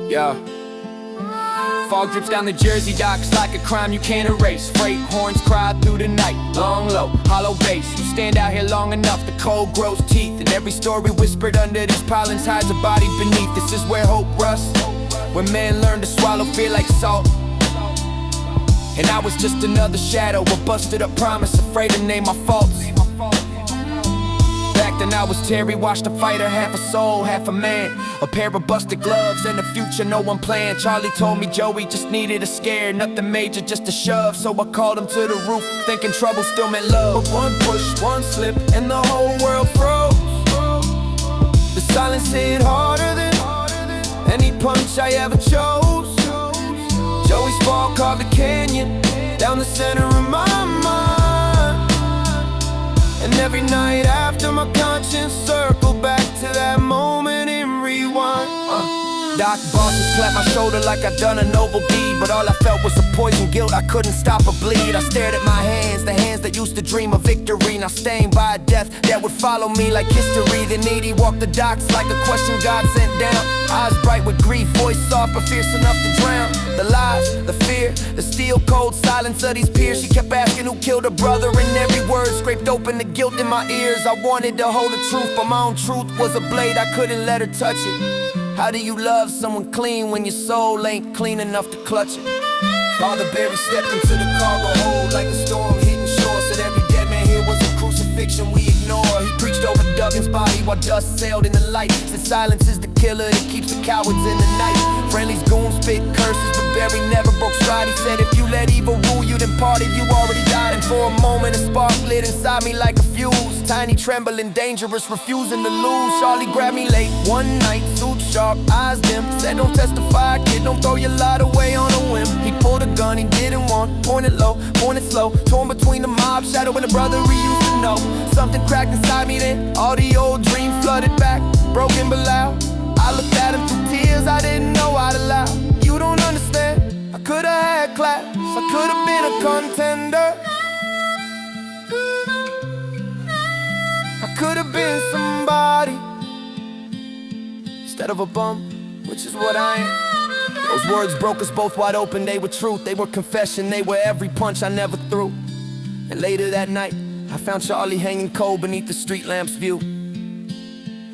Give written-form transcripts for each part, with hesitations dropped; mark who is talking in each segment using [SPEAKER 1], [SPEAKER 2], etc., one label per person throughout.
[SPEAKER 1] Yeah. Fog drips down the Jersey docks like a crime you can't erase. Freight horns cry through the night, long low, hollow bass. You stand out here long enough, the cold grows teeth. And every story whispered under these pilings hides a body beneath. This is where hope rusts, where men learn to swallow fear like salt. And I was just another shadow, a busted up promise, afraid to name my faults. Back then I was Terry, watched a fighter, half a soul, half a man. A pair of busted gloves and the future no one planned. Charley told me Joey just needed a scare, nothing major, just a shove. So I called him to the roof, thinking trouble still meant love. But one push, one slip, and the whole world froze. The silence hit harder than any punch I ever chose. Joey's fall carved a canyon down the center of my mind. And every night after, my conscience circled back to that moment in rewind. Doc bosses clapped my shoulder like I'd done a noble deed, but all I felt was a poison guilt, I couldn't stop a bleed. I stared at my hands, the hands that used to dream of victory, now stained by a death that would follow me like history. The needy walked the docks like a question God sent down. Eyes bright with grief, voice soft but fierce enough to drown the lies, the fear, the steel cold silence of these peers. She kept asking who killed her brother, and every word scraped open the guilt in my ears. I wanted to hold the truth, but my own truth was a blade, I couldn't let her touch it. How do you love someone clean when your soul ain't clean enough to clutch it? Father Barry stepped into the cargo hold like a storm hitting shore. Said every dead man here was a crucifixion we ignore. He preached over Duggan's body while dust sailed in the light. Said silence is the killer that keeps the cowards in the night. Friendly's goons spit curses, but Barry never broke stride. He said if you let evil rule you, then part of you already died. And for a moment a spark lit inside me like a fuse. Tiny, trembling, dangerous, refusing to lose. Charley grabbed me late one night, suit sharp, eyes dim. Said don't testify, kid, don't throw your light away on a whim. He pulled a gun he didn't want, pointed low, pointed slow. Torn between the mob, shadow and the brother he used to know. Something cracked inside me then, all the old dreams flooded back. Broken but loud, I looked at him through tears I didn't know I'd allow. You don't understand, I could've had class, I could've been a contender. I could've been somebody instead of a bum, which is what I am. Those words broke us both wide open, they were truth, they were confession, they were every punch I never threw. And later that night, I found Charley hanging cold beneath the street lamp's view.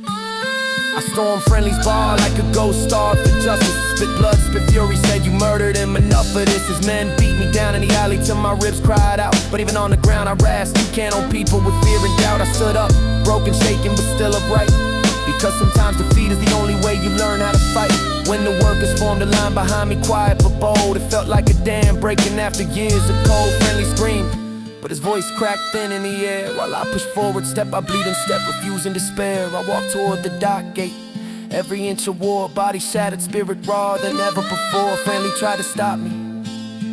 [SPEAKER 1] I stormed Friendly's bar like a ghost star for justice. Spit blood, spit fury, said you murdered him. Enough of this. His men beat me down in the alley till my ribs cried out. But even on the ground I rasped. You can't own people with fear and doubt. I stood up, broken, shaken, but still upright. Because sometimes defeat is the only way you learn how to fight. When the workers formed a line behind me, quiet but bold, it felt like a dam breaking after years of cold. Friendly screamed, but his voice cracked thin in the air. While I pushed forward, step by bleeding step, refusing despair. I walked toward the dock gate, every inch of war, body shattered, spirit raw than ever before. Friendly tried to stop me,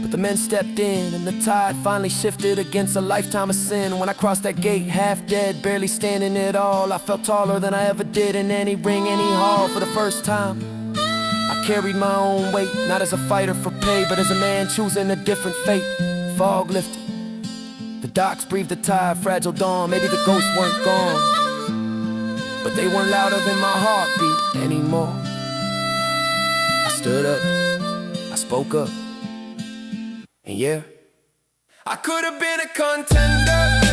[SPEAKER 1] but the men stepped in, and the tide finally shifted against a lifetime of sin. When I crossed that gate, half dead, barely standing at all, I felt taller than I ever did in any ring, any hall. For the first time, I carried my own weight, not as a fighter for pay, but as a man choosing a different fate. Fog lifted, the docks breathed the tide, fragile dawn. Maybe the ghosts weren't gone, but they weren't louder than my heartbeat anymore. I stood up, I spoke up, and yeah, I could've been a contender.